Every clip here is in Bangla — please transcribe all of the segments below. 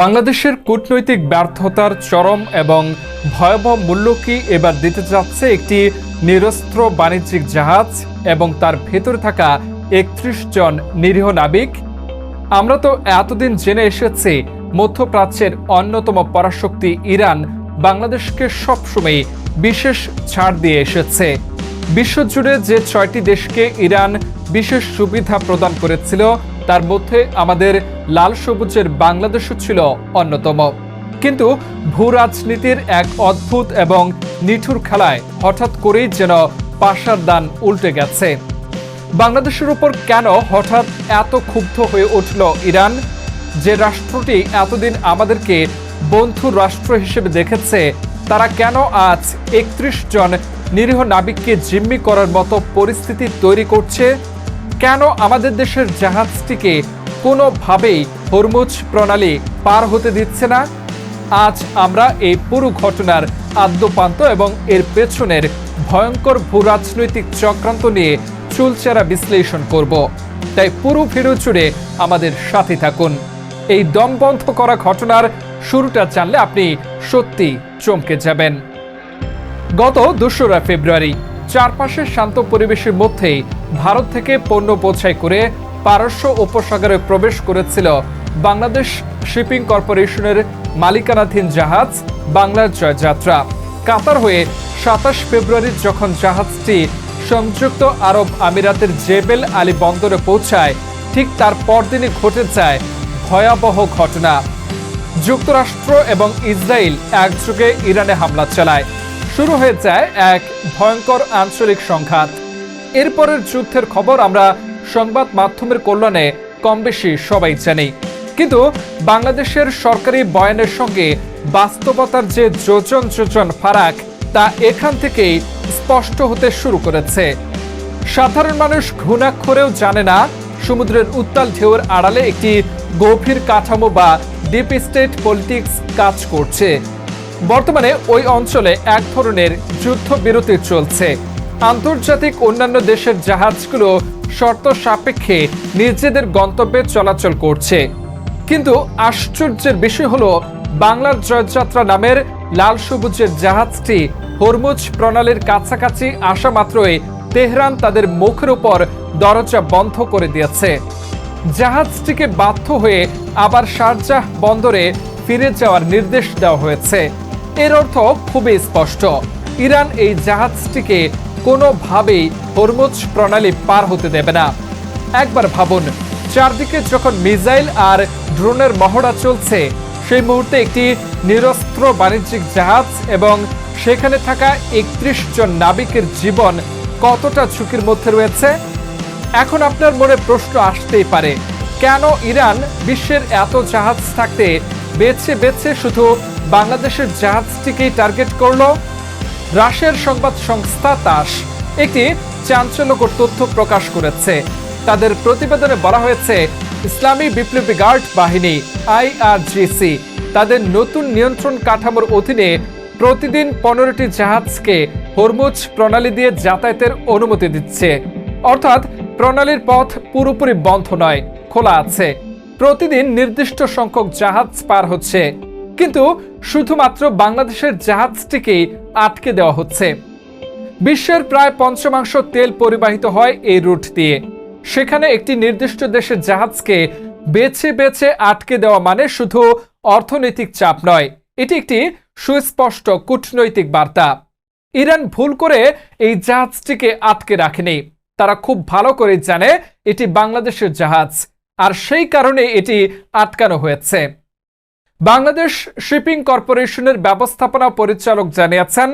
বাংলাদেশের কূটনৈতিক ব্যর্থতার চরম এবং ভয়াবহ মূল্য কি এবার দিতে যাচ্ছে একটি নিরস্ত্র বাণিজ্যিক জাহাজ এবং তার ভেতরে থাকা ৩১ জন নিরীহ নাবিক। আমরা তো এতদিন জেনে এসেছি মধ্যপ্রাচ্যের অন্যতম পরাশক্তি ইরান বাংলাদেশকে সবসময় বিশেষ ছাড় দিয়ে এসেছে। বিশ্বজুড়ে যে ৬টি দেশকে ইরান বিশেষ সুবিধা প্রদান করেছিল তার মধ্যে আমাদের লাল সবুজের বাংলাদেশও ছিল অন্যতম। কিন্তু ভূ রাজনীতির এক অদ্ভুত এবং নিঠুর খেলায় হঠাৎ করেই যেন পাশার দান উল্টে গেছে। বাংলাদেশের উপর কেন হঠাৎ এত ক্ষুব্ধ হয়ে উঠল ইরান? যে রাষ্ট্রটি এতদিন আমাদেরকে বন্ধু রাষ্ট্র হিসেবে দেখেছে, তারা কেন আজ ৩১ জন নিরীহ নাবিককে জিম্মি করার মতো পরিস্থিতি তৈরি করছে? কেন আমাদের দেশের জাহাজটিকে কোনোভাবেই হরমুজ প্রণালী পার হতে দিচ্ছে না? আজ আমরা এই পুরো ঘটনার আদ্যপান্ত এবং এর পেছনের ভয়ঙ্কর ভূরাজনৈতিক চক্রান্ত নিয়ে চুলচেরা বিশ্লেষণ করব। তাই পুরো ভিডিও জুড়ে আমাদের সাথে থাকুন। এই দমবন্ধ করা ঘটনার শুরুটা জানলে আপনি সত্যি চমকে যাবেন। গত ২রা ফেব্রুয়ারি চারপাশের শান্ত পরিবেশের মধ্যেই ভারত থেকে পণ্য বোঝাই করে পারস্য উপসাগরে প্রবেশ করেছিল বাংলাদেশ শিপিং কর্পোরেশনের মালিকানাধীন জাহাজ বাংলার জয়যাত্রা। কাতার হয়ে ২৭ ফেব্রুয়ারি যখন জাহাজটি সংযুক্ত আরব আমিরাতের জেবেল আলী বন্দরে পৌঁছায়, ঠিক তার পরদিনই ঘটে যায় ভয়াবহ ঘটনা। যুক্তরাষ্ট্র এবং ইসরায়েল একযোগে ইরানে হামলা চালায়। শুরু হয়ে যায় এক ভয়ঙ্কর আঞ্চলিক সংঘাত। এরপরের যুদ্ধের খবর আমরা সংবাদ মাধ্যমের কল্যাণে কম বেশি সবাই জানি, কিন্তু বাংলাদেশের সরকারি বয়ানের সঙ্গে বাস্তবতার যে যোজন যোজন ফারাক, তা এখান থেকেই স্পষ্ট হতে শুরু করেছে। সাধারণ মানুষ ঘুণাক্ষরেও জানে না সমুদ্রের উত্তাল ঢেউয়ের আড়ালে একটি গভীর কাঠামো বা ডিপ স্টেট পলিটিক্স কাজ করছে। বর্তমানে ওই অঞ্চলে এক ধরনের যুদ্ধবিরতি চলছে। আন্তর্জাতিক অন্যান্য দেশের জাহাজগুলো শর্ত সাপেক্ষে নিজেদের গন্তব্যে চলাচল করছে, কিন্তু আশ্চর্যের বিষয় হলো বাংলার জয়যাত্রা নামের লাল সবুজের জাহাজটি হরমুজ প্রণালীর কাছাকাছি আসা মাত্রই তেহরান তাদের মুখের উপর দরজা বন্ধ করে দিয়েছে। জাহাজটিকে বাধ্য হয়ে আবার শারজাহ বন্দরে ফিরে যাওয়ার নির্দেশ দেওয়া হয়েছে। এর অর্থ খুবই স্পষ্ট, ইরান এই জাহাজটিকে কোনোভাবেই হরমুজ প্রণালী পার হতে দেবে না। একবার ভাবুন, চারদিকে যখন মিসাইল আর ড্রোনের মহড়া চলছে, সেই মুহূর্তে একটি নিরস্ত্র বাণিজ্যিক জাহাজ এবং সেখানে থাকা ৩১ জন নাবিকের জীবন কতটা ঝুঁকির মধ্যে রয়েছে। এখন আপনার মনে প্রশ্ন আসতেই পারে, কেন ইরান বিশ্বের এত জাহাজ থাকতে বেছে বেছে শুধু বাংলাদেশের জাহাজটিকেই টার্গেট করলো? রাশিয়ার সংবাদ সংস্থা তাস একটি চাঞ্চল্যকর তথ্য প্রকাশ করেছে। তাদের প্রতিবেদনে বলা হয়েছে, ইসলামী বিপ্লবী গার্ড বাহিনী IRGC তাদের নতুন নিয়ন্ত্রণ কাঠামোর অধীনে প্রতিদিন ১৫টি জাহাজকে হরমুজ প্রণালী দিয়ে যাতায়াতের অনুমতি দিচ্ছে। অর্থাৎ প্রণালীর পথ পুরোপুরি বন্ধ নয়, খোলা আছে। প্রতিদিন নির্দিষ্ট সংখ্যক জাহাজ পার হচ্ছে, কিন্তু শুধুমাত্র বাংলাদেশের জাহাজটিকেই আটকে দেওয়া হচ্ছে। বিশ্বের প্রায় পঞ্চমাংশ তেল পরিবাহিত হয় এই রুট দিয়ে। সেখানে একটি নির্দিষ্ট দেশের জাহাজকে বেছে বেছে আটকে দেওয়া মানে শুধু অর্থনৈতিক চাপ নয়, এটি একটি সুস্পষ্ট কূটনৈতিক বার্তা। ইরান ভুল করে এই জাহাজটিকে আটকে রাখেনি। তারা খুব ভালো করে জানে এটি বাংলাদেশের জাহাজ, আর সেই কারণে এটি আটকানো হয়েছে। বাংলাদেশ শিপিং কর্পোরেশনের ব্যবস্থাপনা পরিচালক জানিয়েছেন,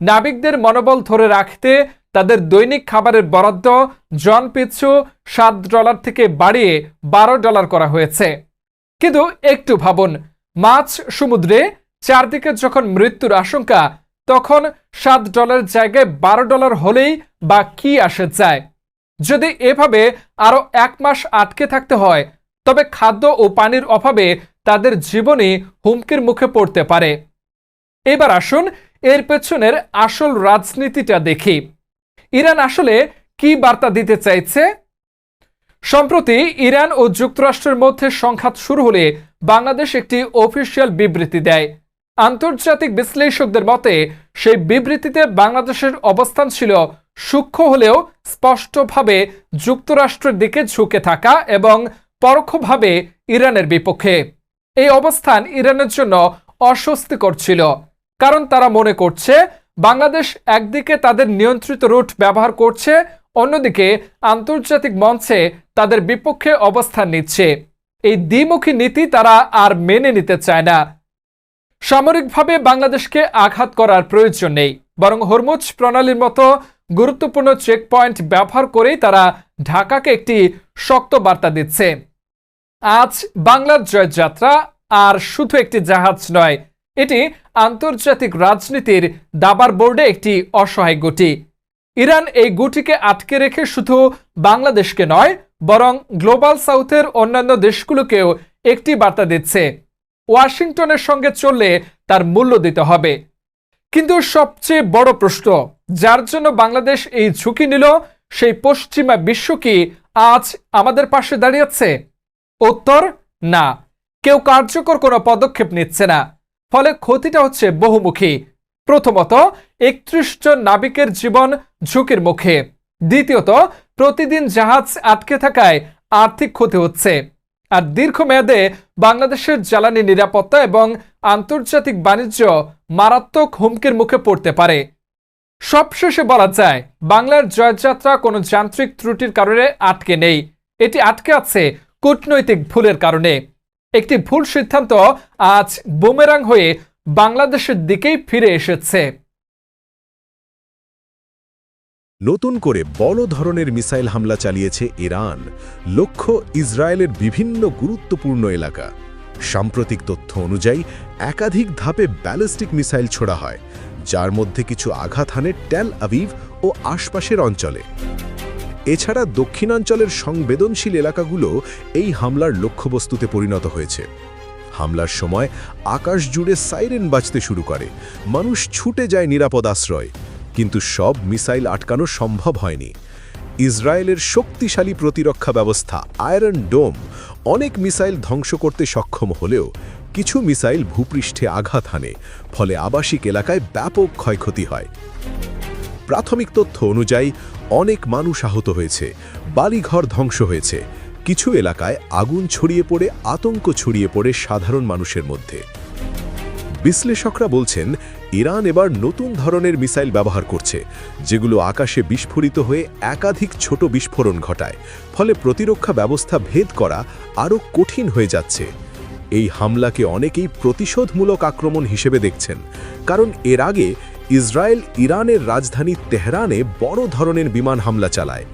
নাবিকদের মনোবল ধরে রাখতে তাদের দৈনিক খাবারের বরাদ্দ জন পিছু $7 থেকে বাড়িয়ে $12 করা হয়েছে। কিন্তু একটু ভাবুন, মাছ সমুদ্রে চারদিকে যখন মৃত্যুর আশঙ্কা, তখন $7 জায়গায় $12 হলেই বা কি আসে যায়? যদি এভাবে আরো 1 মাস আটকে থাকতে হয়, তবে খাদ্য ও পানির অভাবে তাদের জীবনই হুমকির মুখে পড়তে পারে। এবার আসুন এর পেছনের আসল রাজনীতিটা দেখি। ইরান আসলে কি বার্তা দিতে চাইছে? সম্প্রতি ইরান ও যুক্তরাষ্ট্রের মধ্যে সংঘাত শুরু হলে বাংলাদেশ একটি অফিসিয়াল বিবৃতি দেয়। আন্তর্জাতিক বিশ্লেষকদের মতে সেই বিবৃতিতে বাংলাদেশের অবস্থান ছিল সূক্ষ্ম হলেও স্পষ্টভাবে যুক্তরাষ্ট্রের দিকে ঝুঁকে থাকা এবং পরোক্ষভাবে ইরানের বিপক্ষে। এই অবস্থান ইরানের জন্য অস্বস্তিকর ছিল, কারণ তারা মনে করছে বাংলাদেশ একদিকে তাদের নিয়ন্ত্রিত রুট ব্যবহার করছে, অন্যদিকে আন্তর্জাতিক মঞ্চে তাদের বিপক্ষে অবস্থান নিচ্ছে। এই দ্বিমুখী নীতি তারা আর মেনে নিতে চায় না। সামরিকভাবে বাংলাদেশকে আঘাত করার প্রয়োজন নেই, বরং হরমুজ প্রণালীর মতো গুরুত্বপূর্ণ চেকপয়েন্ট ব্যবহার করেই তারা ঢাকাকে একটি শক্ত বার্তা দিচ্ছে। আজ বাংলার জয়যাত্রা আর শুধু একটি জাহাজ নয়, এটি আন্তর্জাতিক রাজনীতির দাবার বোর্ডে একটি অসহায় গুটি। ইরান এই গুটিকে আটকে রেখে শুধু বাংলাদেশকে নয়, বরং গ্লোবাল সাউথের অন্যান্য দেশগুলোকেও একটি বার্তা দিচ্ছে, ওয়াশিংটনের সঙ্গে চললে তার মূল্য দিতে হবে। কিন্তু সবচেয়ে বড় প্রশ্ন, যার জন্য বাংলাদেশ এই ঝুঁকি নিল, সেই পশ্চিমা বিশ্ব কি আজ আমাদের পাশে দাঁড়িয়েছে? উত্তর না, কেউ কার্যকর কোনো পদক্ষেপ নিচ্ছে না। ফলে ক্ষতিটা হচ্ছে বহুমুখী। প্রথমত, ৩১ জন নাবিকের জীবন ঝুঁকির মুখে। দ্বিতীয়ত, প্রতিদিন জাহাজ আটকে থাকায় আর্থিক ক্ষতি হচ্ছে। আর দীর্ঘমেয়াদে বাংলাদেশের জ্বালানি নিরাপত্তা এবং আন্তর্জাতিক বাণিজ্য মারাত্মক হুমকির মুখে পড়তে পারে। সবশেষে বলা যায়, বাংলার জয়যাত্রা কোনো যান্ত্রিক ত্রুটির কারণে আটকে নেই, এটি আটকে আছে কূটনৈতিক ভুলের কারণে। একটি ভুল সিদ্ধান্ত আজ বুমেরাং হয়ে বাংলাদেশের দিকেই ফিরে এসেছে। নতুন করে বড় ধরনের মিসাইল হামলা চালিয়েছে ইরান। লক্ষ্য ইসরায়েলের বিভিন্ন গুরুত্বপূর্ণ এলাকা। সাম্প্রতিক তথ্য অনুযায়ী একাধিক ধাপে ব্যালিস্টিক মিসাইল ছোড়া হয়, যার মধ্যে কিছু আঘাত হানে টেল আভিভ ও আশপাশের অঞ্চলে। এছাড়া দক্ষিণাঞ্চলের সংবেদনশীল এলাকাগুলো এই হামলার লক্ষ্যবস্তুতে পরিণত হয়েছে। হামলার সময় আকাশ জুড়ে সাইরেন বাজতে শুরু করে, মানুষ ছুটে যায় নিরাপদ আশ্রয়। কিন্তু সব মিসাইল আটকানো সম্ভব হয়নি। ইসরায়েলের শক্তিশালী প্রতিরক্ষা ব্যবস্থা আয়রন ডোম অনেক মিসাইল ধ্বংস করতে সক্ষম হলেও কিছু মিসাইল ভূপৃষ্ঠে আঘাত হানে, ফলে আবাসিক এলাকায় ব্যাপক ক্ষয়ক্ষতি হয়। প্রাথমিক তথ্য অনুযায়ী অনেক মানুষ আহত হয়েছে, বাড়িঘর ধ্বংস হয়েছে। কিছু এলাকায় আগুন ছড়িয়ে পড়ে আতঙ্ক ছড়িয়ে পড়ে সাধারণ মানুষের মধ্যে। বিশ্লেষকরা বলছেন, ইরান এবার নতুন ধরনের মিসাইল ব্যবহার করছে, যেগুলো আকাশে বিস্ফোরিত হয়ে একাধিক ছোট বিস্ফোরণ ঘটায়, ফলে প্রতিরক্ষা ব্যবস্থা ভেদ করা আরও কঠিন হয়ে যাচ্ছে। এই হামলাকে অনেকেই প্রতিশোধমূলক আক্রমণ হিসেবে দেখছেন, কারণ এর আগে ইসরায়েল ইরানের রাজধানী তেহরানে বড় ধরনের বিমান হামলা চালায়।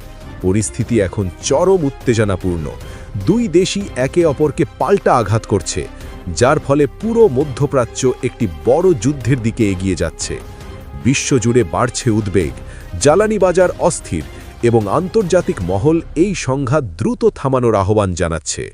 পরিস্থিতি এখন চরম উত্তেজনাপূর্ণ। দুই দেশই একে অপরকে পাল্টা আঘাত করছে, যার ফলে পুরো মধ্যপ্রাচ্য একটি বড় যুদ্ধের দিকে এগিয়ে যাচ্ছে। বিশ্বজুড়ে বাড়ছে উদ্বেগ, জ্বালানি বাজার অস্থির এবং আন্তর্জাতিক মহল এই সংঘাত দ্রুত থামানোর আহ্বান জানাচ্ছে।